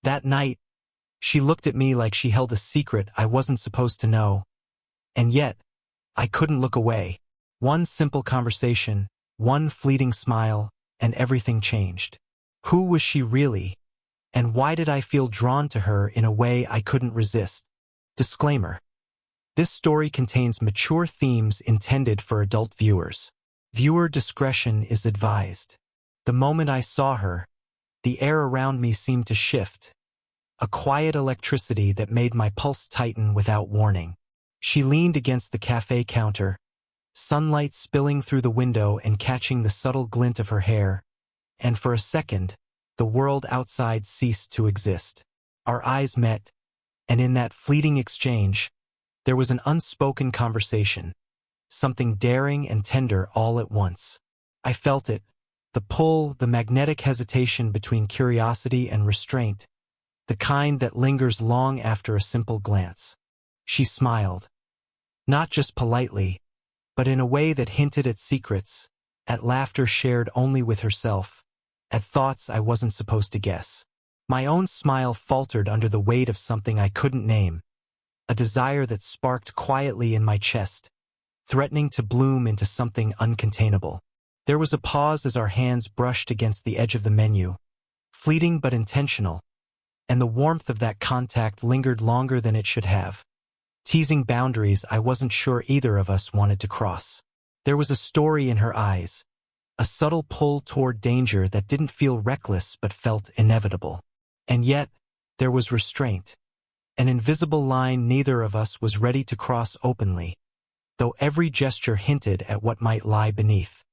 That night, she looked at me like she held a secret I wasn't supposed to know. And yet, I couldn't look away. One simple conversation, one fleeting smile, and everything changed. Who was she really? And why did I feel drawn to her in a way I couldn't resist? Disclaimer. This story contains mature themes intended for adult viewers. Viewer discretion is advised. The moment I saw her, the air around me seemed to shift. A quiet electricity that made my pulse tighten without warning. She leaned against the cafe counter, sunlight spilling through the window and catching the subtle glint of her hair, and for a second, the world outside ceased to exist. Our eyes met, and in that fleeting exchange, there was an unspoken conversation, something daring and tender all at once. I felt it, the pull, the magnetic hesitation between curiosity and restraint, the kind that lingers long after a simple glance. She smiled, not just politely, but in a way that hinted at secrets, at laughter shared only with herself, at thoughts I wasn't supposed to guess. My own smile faltered under the weight of something I couldn't name, a desire that sparked quietly in my chest, threatening to bloom into something uncontainable. There was a pause as our hands brushed against the edge of the menu, fleeting but intentional, and the warmth of that contact lingered longer than it should have, teasing boundaries I wasn't sure either of us wanted to cross. There was a story in her eyes, a subtle pull toward danger that didn't feel reckless but felt inevitable. And yet, there was restraint, an invisible line neither of us was ready to cross openly, though every gesture hinted at what might lie beneath.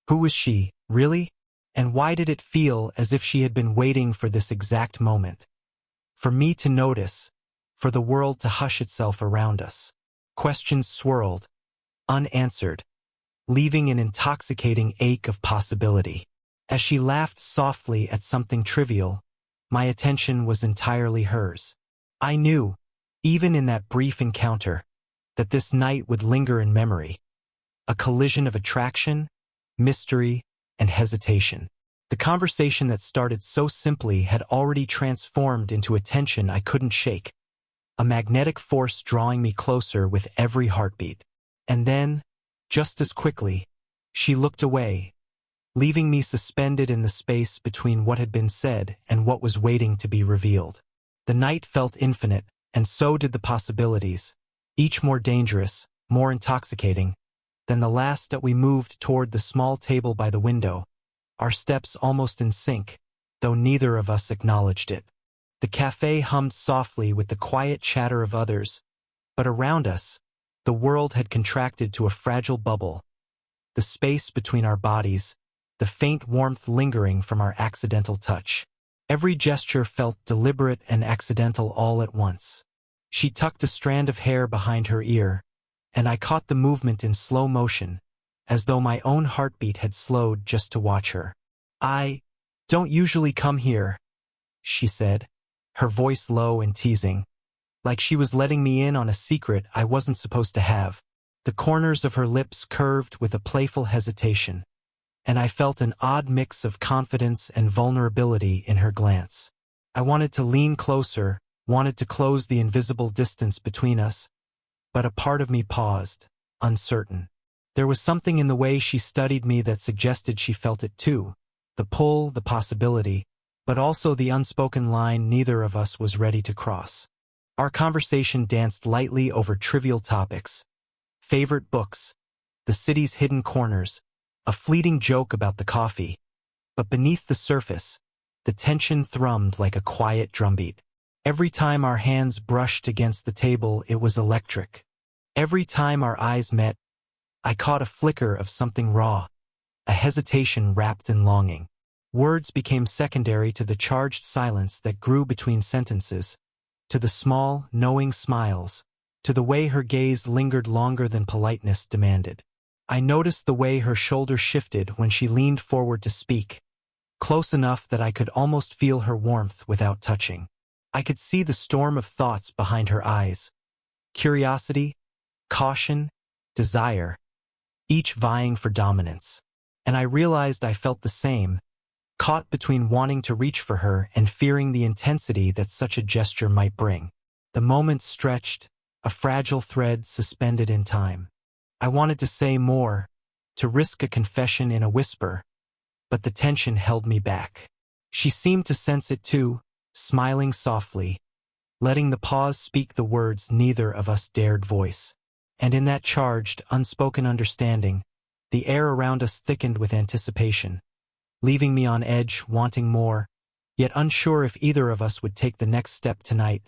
Who was she, really? And why did it feel as if she had been waiting for this exact moment? For me to notice, for the world to hush itself around us. Questions swirled, unanswered, leaving an intoxicating ache of possibility. As she laughed softly at something trivial, my attention was entirely hers. I knew, even in that brief encounter, that this night would linger in memory. A collision of attraction, mystery, and hesitation. The conversation that started so simply had already transformed into a tension I couldn't shake, a magnetic force drawing me closer with every heartbeat. And then, just as quickly, she looked away, leaving me suspended in the space between what had been said and what was waiting to be revealed. The night felt infinite, and so did the possibilities, each more dangerous, more intoxicating, than the last that we moved toward the small table by the window, our steps almost in sync, though neither of us acknowledged it. The cafe hummed softly with the quiet chatter of others, but around us, the world had contracted to a fragile bubble, the space between our bodies, the faint warmth lingering from our accidental touch. Every gesture felt deliberate and accidental all at once. She tucked a strand of hair behind her ear, and I caught the movement in slow motion, as though my own heartbeat had slowed just to watch her. "I don't usually come here," she said, her voice low and teasing, like she was letting me in on a secret I wasn't supposed to have. The corners of her lips curved with a playful hesitation, and I felt an odd mix of confidence and vulnerability in her glance. I wanted to lean closer, wanted to close the invisible distance between us, but a part of me paused, uncertain. There was something in the way she studied me that suggested she felt it too, the pull, the possibility, but also the unspoken line neither of us was ready to cross. Our conversation danced lightly over trivial topics, favorite books, the city's hidden corners, a fleeting joke about the coffee, but beneath the surface, the tension thrummed like a quiet drumbeat. Every time our hands brushed against the table, it was electric. Every time our eyes met, I caught a flicker of something raw, a hesitation wrapped in longing. Words became secondary to the charged silence that grew between sentences, to the small, knowing smiles, to the way her gaze lingered longer than politeness demanded. I noticed the way her shoulder shifted when she leaned forward to speak, close enough that I could almost feel her warmth without touching. I could see the storm of thoughts behind her eyes, curiosity, caution, desire, each vying for dominance. And I realized I felt the same, caught between wanting to reach for her and fearing the intensity that such a gesture might bring. The moment stretched, a fragile thread suspended in time. I wanted to say more, to risk a confession in a whisper, but the tension held me back. She seemed to sense it too, smiling softly, letting the pause speak the words neither of us dared voice. And in that charged, unspoken understanding, the air around us thickened with anticipation, leaving me on edge, wanting more, yet unsure if either of us would take the next step tonight.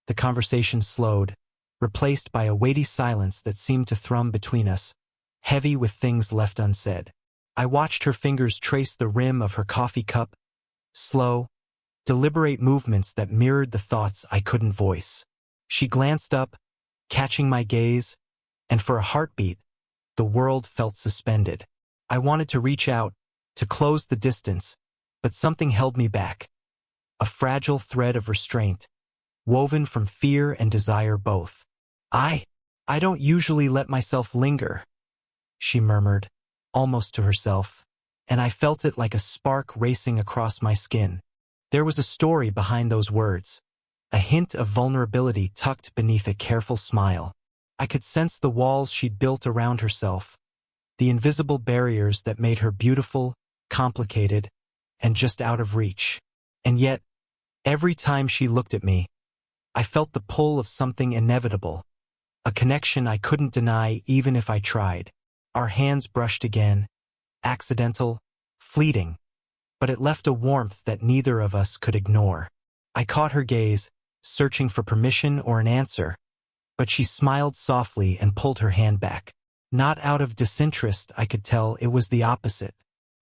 The conversation slowed, replaced by a weighty silence that seemed to thrum between us, heavy with things left unsaid. I watched her fingers trace the rim of her coffee cup, slow, deliberate movements that mirrored the thoughts I couldn't voice. She glanced up, catching my gaze, and for a heartbeat, the world felt suspended. I wanted to reach out, to close the distance, but something held me back. A fragile thread of restraint, woven from fear and desire both. I don't usually let myself linger," she murmured, almost to herself, and I felt it like a spark racing across my skin. There was a story behind those words, a hint of vulnerability tucked beneath a careful smile. I could sense the walls she'd built around herself, the invisible barriers that made her beautiful, complicated, and just out of reach. And yet, every time she looked at me, I felt the pull of something inevitable, a connection I couldn't deny even if I tried. Our hands brushed again, accidental, fleeting, but it left a warmth that neither of us could ignore. I caught her gaze, searching for permission or an answer, but she smiled softly and pulled her hand back. Not out of disinterest, I could tell. It was the opposite.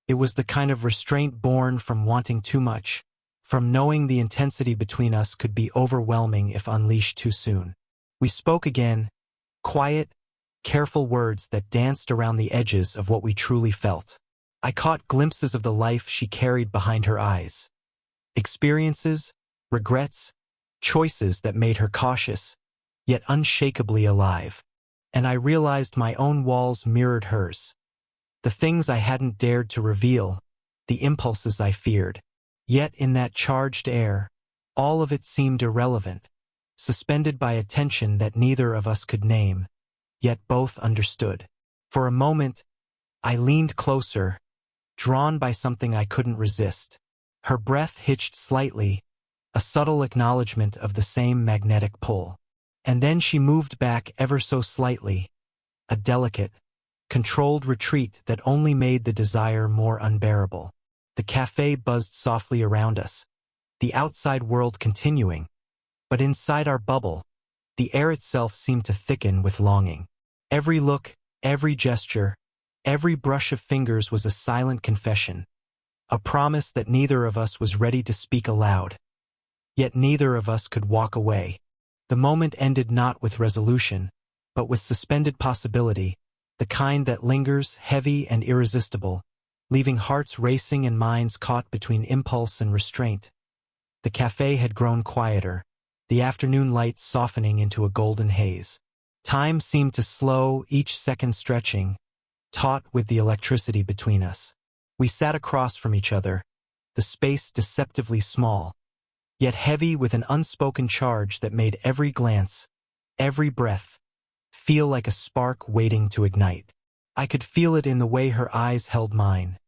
It was the kind of restraint born from wanting too much, from knowing the intensity between us could be overwhelming if unleashed too soon. We spoke again, quiet, careful words that danced around the edges of what we truly felt. I caught glimpses of the life she carried behind her eyes. Experiences, regrets, choices that made her cautious, yet unshakably alive. And I realized my own walls mirrored hers. The things I hadn't dared to reveal, the impulses I feared. Yet in that charged air, all of it seemed irrelevant, suspended by a tension that neither of us could name, yet both understood. For a moment, I leaned closer, drawn by something I couldn't resist. Her breath hitched slightly, a subtle acknowledgement of the same magnetic pull. And then she moved back ever so slightly, a delicate, controlled retreat that only made the desire more unbearable. The cafe buzzed softly around us, the outside world continuing, but inside our bubble, the air itself seemed to thicken with longing. Every look, every gesture, every brush of fingers was a silent confession, a promise that neither of us was ready to speak aloud. Yet neither of us could walk away. The moment ended not with resolution, but with suspended possibility, the kind that lingers, heavy and irresistible, leaving hearts racing and minds caught between impulse and restraint. The cafe had grown quieter, the afternoon light softening into a golden haze. Time seemed to slow, each second stretching, taut with the electricity between us. We sat across from each other, the space deceptively small, yet heavy with an unspoken charge that made every glance, every breath, feel like a spark waiting to ignite. I could feel it in the way her eyes held mine,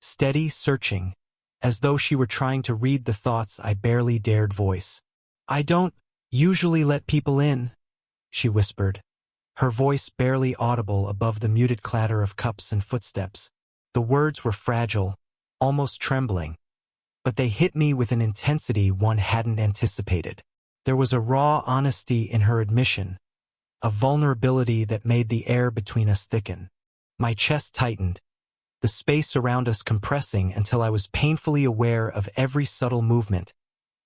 steady, searching, as though she were trying to read the thoughts I barely dared voice. "I don't usually let people in," she whispered, her voice barely audible above the muted clatter of cups and footsteps. The words were fragile, almost trembling, but they hit me with an intensity one hadn't anticipated. There was a raw honesty in her admission, a vulnerability that made the air between us thicken. My chest tightened, the space around us compressing until I was painfully aware of every subtle movement,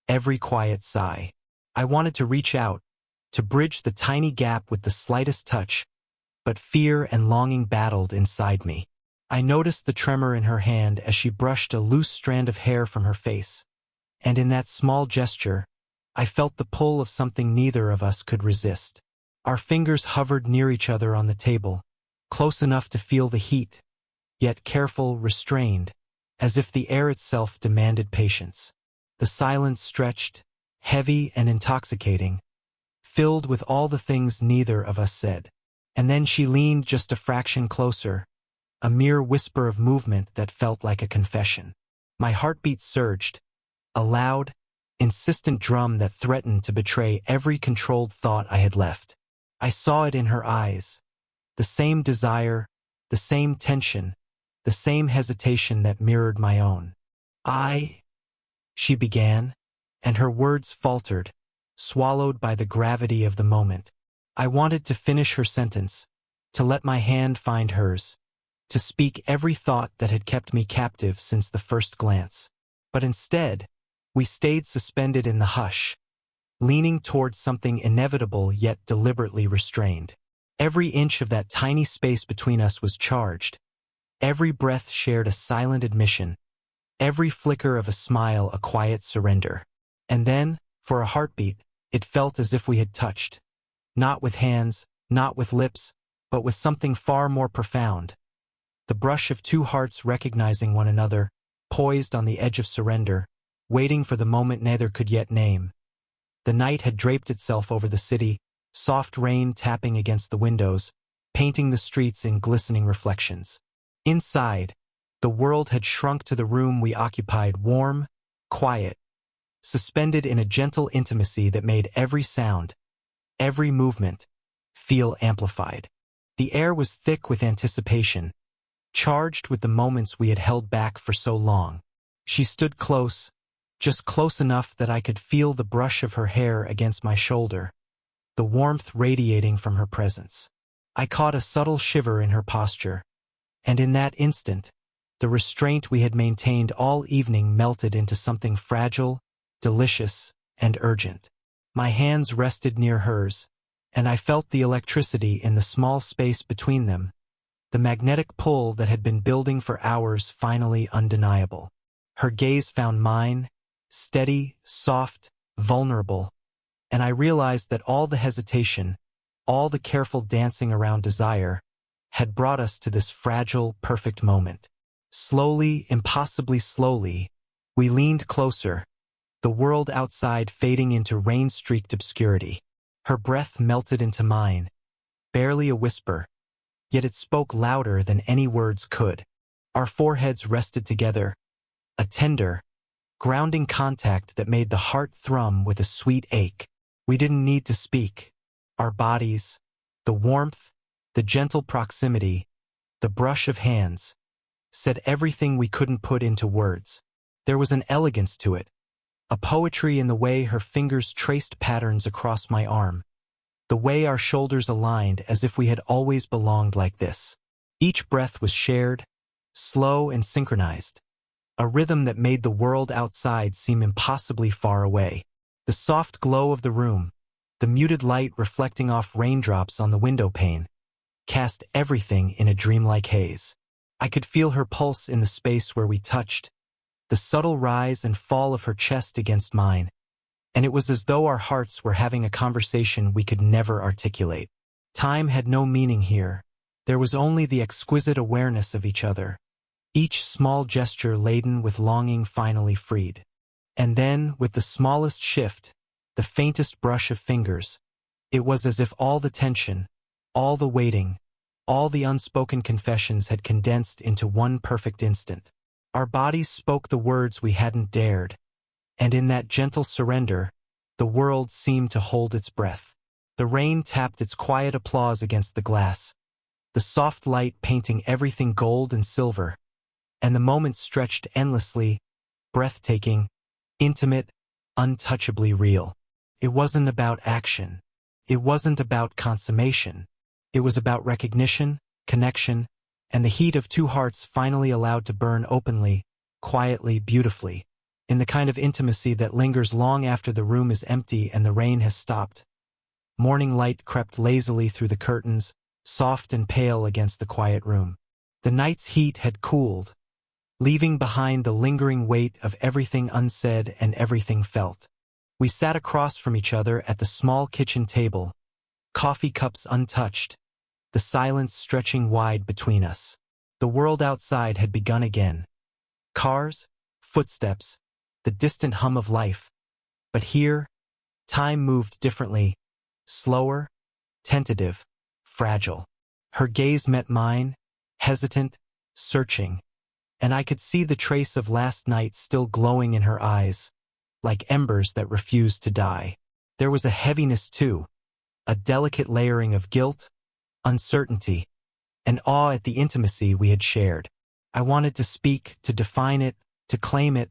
every quiet sigh. I wanted to reach out, to bridge the tiny gap with the slightest touch, but fear and longing battled inside me. I noticed the tremor in her hand as she brushed a loose strand of hair from her face, and in that small gesture, I felt the pull of something neither of us could resist. Our fingers hovered near each other on the table, close enough to feel the heat, yet careful, restrained, as if the air itself demanded patience. The silence stretched, heavy and intoxicating, filled with all the things neither of us said. And then she leaned just a fraction closer, a mere whisper of movement that felt like a confession. My heartbeat surged, a loud, insistent drum that threatened to betray every controlled thought I had left. I saw it in her eyes, the same desire, the same tension, the same hesitation that mirrored my own. She began, and her words faltered, swallowed by the gravity of the moment. I wanted to finish her sentence, to let my hand find hers, to speak every thought that had kept me captive since the first glance. But instead, we stayed suspended in the hush, leaning towards something inevitable yet deliberately restrained. Every inch of that tiny space between us was charged. Every breath shared a silent admission, every flicker of a smile a quiet surrender. And then, for a heartbeat, it felt as if we had touched. Not with hands, not with lips, but with something far more profound. The brush of two hearts recognizing one another, poised on the edge of surrender, waiting for the moment neither could yet name. The night had draped itself over the city, soft rain tapping against the windows, painting the streets in glistening reflections. Inside, the world had shrunk to the room we occupied, warm, quiet, suspended in a gentle intimacy that made every sound, every movement, feel amplified. The air was thick with anticipation, charged with the moments we had held back for so long. She stood close, just close enough that I could feel the brush of her hair against my shoulder, the warmth radiating from her presence. I caught a subtle shiver in her posture, and in that instant, the restraint we had maintained all evening melted into something fragile, delicious, and urgent. My hands rested near hers, and I felt the electricity in the small space between them, the magnetic pull that had been building for hours finally undeniable. Her gaze found mine, steady, soft, vulnerable, and I realized that all the hesitation, all the careful dancing around desire, had brought us to this fragile, perfect moment. Slowly, impossibly slowly, we leaned closer, the world outside fading into rain-streaked obscurity. Her breath melted into mine, barely a whisper, yet it spoke louder than any words could. Our foreheads rested together, a tender, grounding contact that made the heart thrum with a sweet ache. We didn't need to speak. Our bodies, the warmth, the gentle proximity, the brush of hands, said everything we couldn't put into words. There was an elegance to it, a poetry in the way her fingers traced patterns across my arm, the way our shoulders aligned as if we had always belonged like this. Each breath was shared, slow and synchronized, a rhythm that made the world outside seem impossibly far away. The soft glow of the room, the muted light reflecting off raindrops on the window pane, cast everything in a dreamlike haze. I could feel her pulse in the space where we touched, the subtle rise and fall of her chest against mine, and it was as though our hearts were having a conversation we could never articulate. Time had no meaning here. There was only the exquisite awareness of each other, each small gesture laden with longing finally freed. And then, with the smallest shift, the faintest brush of fingers, it was as if all the tension, all the waiting, all the unspoken confessions had condensed into one perfect instant. Our bodies spoke the words we hadn't dared, and in that gentle surrender, the world seemed to hold its breath. The rain tapped its quiet applause against the glass, the soft light painting everything gold and silver, and the moment stretched endlessly, breathtaking, intimate, untouchably real. It wasn't about action. It wasn't about consummation. It was about recognition, connection, and the heat of two hearts finally allowed to burn openly, quietly, beautifully, in the kind of intimacy that lingers long after the room is empty and the rain has stopped. Morning light crept lazily through the curtains, soft and pale against the quiet room. The night's heat had cooled, leaving behind the lingering weight of everything unsaid and everything felt. We sat across from each other at the small kitchen table, coffee cups untouched, the silence stretching wide between us. The world outside had begun again, Cars, footsteps, the distant hum of life. But here, time moved differently, slower, tentative, fragile. Her gaze met mine, hesitant, searching, and I could see the trace of last night still glowing in her eyes, like embers that refused to die. There was a heaviness too, a delicate layering of guilt, uncertainty, and awe at the intimacy we had shared. I wanted to speak, to define it, to claim it,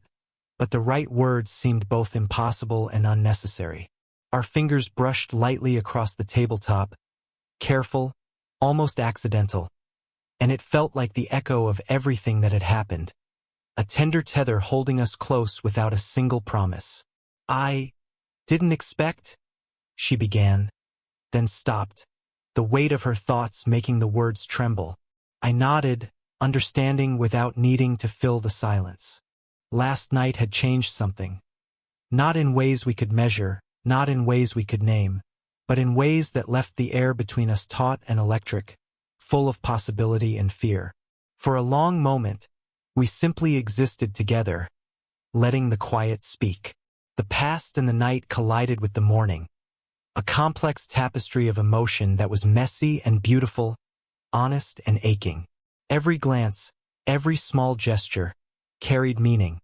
but the right words seemed both impossible and unnecessary. Our fingers brushed lightly across the tabletop, careful, almost accidental, and it felt like the echo of everything that had happened, a tender tether holding us close without a single promise. "I didn't expect," she began, then stopped, the weight of her thoughts making the words tremble. I nodded, understanding without needing to fill the silence. Last night had changed something. Not in ways we could measure, not in ways we could name, but in ways that left the air between us taut and electric, full of possibility and fear. For a long moment, we simply existed together, letting the quiet speak. The past and the night collided with the morning, a complex tapestry of emotion that was messy and beautiful, honest and aching. Every glance, every small gesture, carried meaning.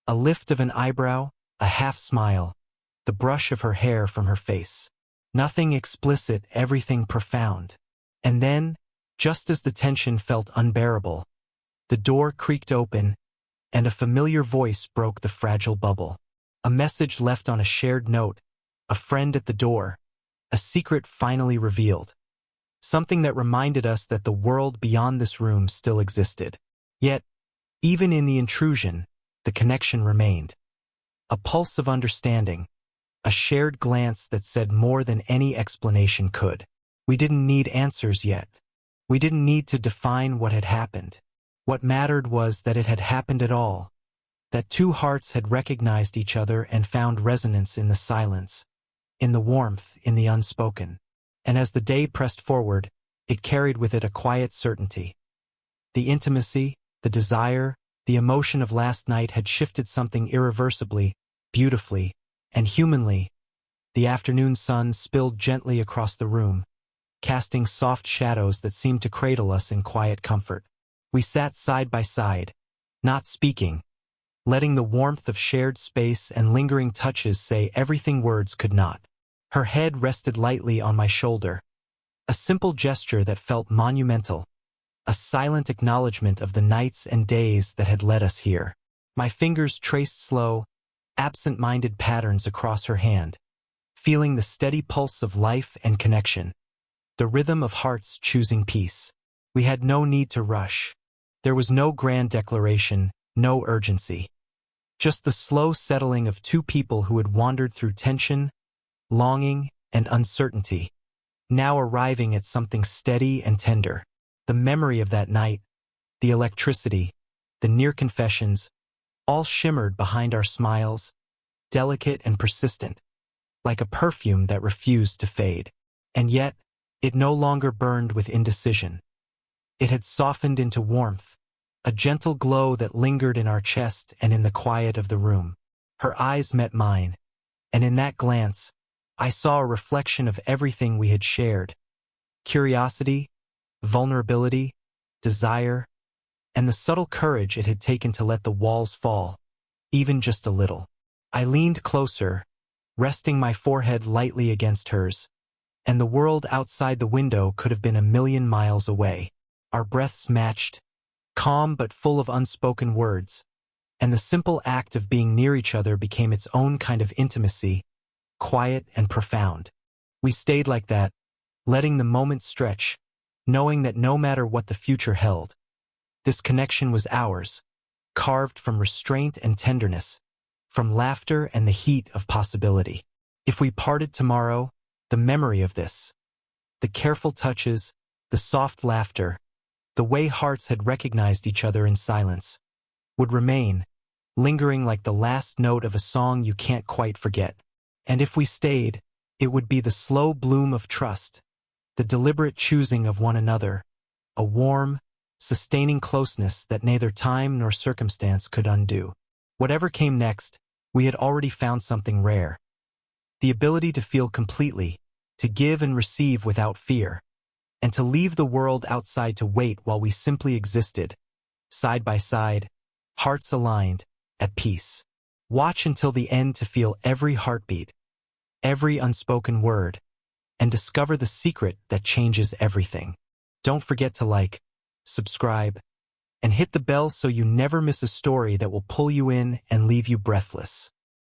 A lift of an eyebrow, a half smile, the brush of her hair from her face. Nothing explicit, everything profound. And then, just as the tension felt unbearable, the door creaked open, and a familiar voice broke the fragile bubble. A message left on a shared note, a friend at the door, a secret finally revealed. Something that reminded us that the world beyond this room still existed. Yet, even in the intrusion, the connection remained. A pulse of understanding, a shared glance that said more than any explanation could. We didn't need answers yet. We didn't need to define what had happened. What mattered was that it had happened at all, that two hearts had recognized each other and found resonance in the silence, in the warmth, in the unspoken. And as the day pressed forward, it carried with it a quiet certainty. The intimacy, the desire, the emotion of last night had shifted something irreversibly, beautifully, and humanly. The afternoon sun spilled gently across the room, casting soft shadows that seemed to cradle us in quiet comfort. We sat side by side, not speaking, letting the warmth of shared space and lingering touches say everything words could not. Her head rested lightly on my shoulder, a simple gesture that felt monumental, a silent acknowledgement of the nights and days that had led us here. My fingers traced slow, absent-minded patterns across her hand, feeling the steady pulse of life and connection, the rhythm of hearts choosing peace. We had no need to rush. There was no grand declaration, no urgency. Just the slow settling of two people who had wandered through tension, longing, and uncertainty, now arriving at something steady and tender. The memory of that night, the electricity, the near confessions, all shimmered behind our smiles, delicate and persistent, like a perfume that refused to fade. And yet, it no longer burned with indecision. It had softened into warmth, a gentle glow that lingered in our chest and in the quiet of the room. Her eyes met mine, and in that glance, I saw a reflection of everything we had shared. Curiosity, vulnerability, desire, and the subtle courage it had taken to let the walls fall, even just a little. I leaned closer, resting my forehead lightly against hers, and the world outside the window could have been a million miles away. Our breaths matched, calm but full of unspoken words, and the simple act of being near each other became its own kind of intimacy, quiet and profound. We stayed like that, letting the moment stretch, knowing that no matter what the future held, this connection was ours, carved from restraint and tenderness, from laughter and the heat of possibility. If we parted tomorrow, the memory of this, the careful touches, the soft laughter, the way hearts had recognized each other in silence, would remain, lingering like the last note of a song you can't quite forget. And if we stayed, it would be the slow bloom of trust, the deliberate choosing of one another, a warm, sustaining closeness that neither time nor circumstance could undo. Whatever came next, we had already found something rare. The ability to feel completely, to give and receive without fear, and to leave the world outside to wait while we simply existed, side by side, hearts aligned, at peace. Watch until the end to feel every heartbeat, every unspoken word, and discover the secret that changes everything. Don't forget to like, subscribe, and hit the bell so you never miss a story that will pull you in and leave you breathless.